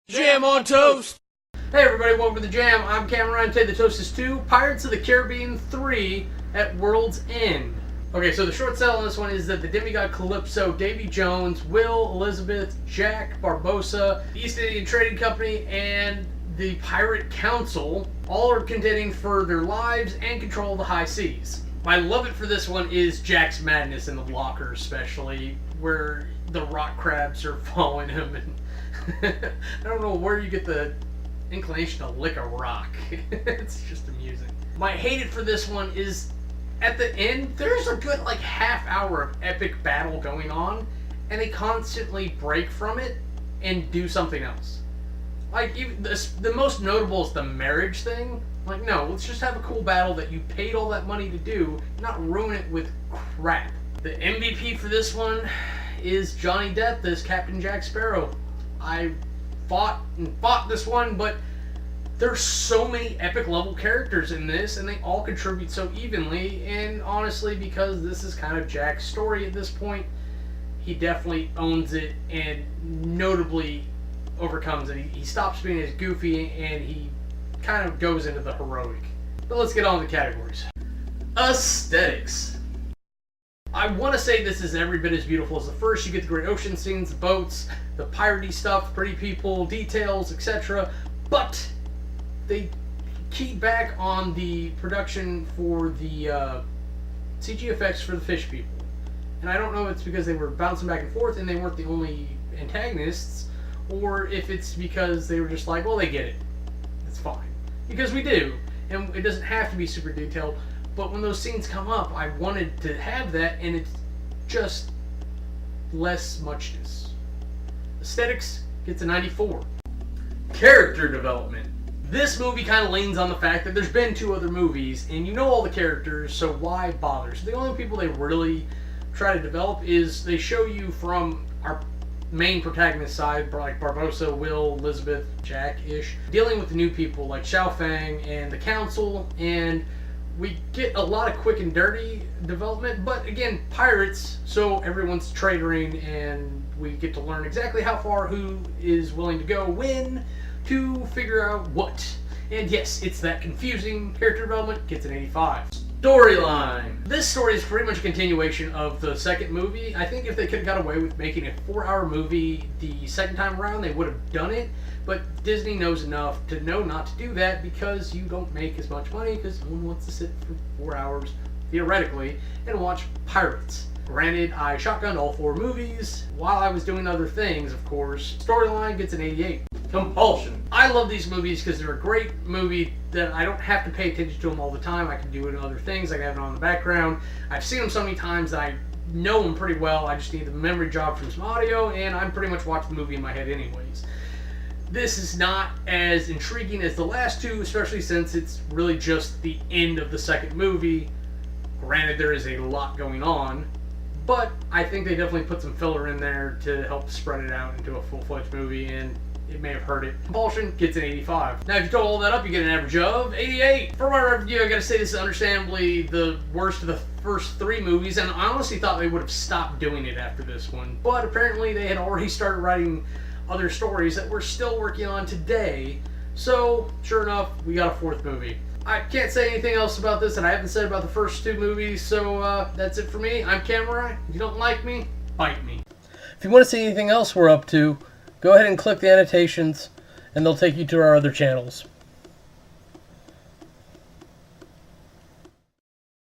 Jam on toast! Hey everybody, welcome to the Jam. I'm Cameron. Today the toast is 2, Pirates of the Caribbean 3 at World's End. Okay, so the short sell on this one is that the demigod Calypso, Davy Jones, Will, Elizabeth, Jack, Barbossa, the East Indian Trading Company, and the Pirate Council all are contending for their lives and control of the high seas. My love it for this one is Jack's madness in the locker, especially where the rock crabs are following him, and I don't know where you get the inclination to lick a rock. It's just amusing. My hate it for this one is at the end, there's a good half hour of epic battle going on, and they constantly break from it and do something else. Even the most notable is the marriage thing. No, let's just have a cool battle that you paid all that money to do, not ruin it with crap. The MVP for this one is Johnny Depp as Captain Jack Sparrow. I fought this one, but there's so many epic level characters in this, and they all contribute so evenly, and honestly, because this is kind of Jack's story at this point, he definitely owns it and notably overcomes it. He stops being as goofy, and he kind of goes into the heroic. But let's get on to the categories. Aesthetics. I want to say this is every bit as beautiful as the first. You get the great ocean scenes, the boats, the piratey stuff, pretty people, details, etc. But they keyed back on the production for the CG effects for the fish people. And I don't know if it's because they were bouncing back and forth and they weren't the only antagonists, or if it's because they were just like, well, they get it. It's fine. Because we do. And it doesn't have to be super detailed. But when those scenes come up, I wanted to have that, and it's just less muchness. Aesthetics gets a 94. Character development. This movie kind of leans on the fact that there's been 2 other movies, and you know all the characters, so why bother? So the only people they really try to develop is they show you from our main protagonist side, like Barbossa, Will, Elizabeth, Jack-ish, dealing with the new people like Xiao Fang and the Council, and we get a lot of quick and dirty development, but again, pirates, so everyone's traitoring, and we get to learn exactly how far who is willing to go when to figure out what. And yes, it's that confusing. Character development gets an 85. Storyline. This story is pretty much a continuation of the second movie. I think if they could have got away with making a 4-hour movie the second time around, they would have done it. But Disney knows enough to know not to do that, because you don't make as much money, because no one wants to sit for 4 hours, theoretically, and watch pirates. Granted, I shotgunned all 4 movies while I was doing other things, of course. Storyline gets an 88. Compulsion. I love these movies because they're a great movie that I don't have to pay attention to them all the time. I can do it in other things. I can have it on the background. I've seen them so many times that I know them pretty well. I just need the memory jog from some audio, and I'm pretty much watching the movie in my head anyways. This is not as intriguing as the last 2, especially since it's really just the end of the second movie. Granted, there is a lot going on, but I think they definitely put some filler in there to help spread it out into a full-fledged movie, and it may have hurt it. Compulsion gets an 85. Now, if you total all that up, you get an average of 88. For my review, I gotta say this is understandably the worst of the first 3 movies, and I honestly thought they would have stopped doing it after this one. But apparently they had already started writing other stories that we're still working on today. So, sure enough, we got a 4th movie. I can't say anything else about this that I haven't said about the first 2 movies, so that's it for me. I'm Cameron. If you don't like me, bite me. If you want to see anything else we're up to, go ahead and click the annotations, and they'll take you to our other channels.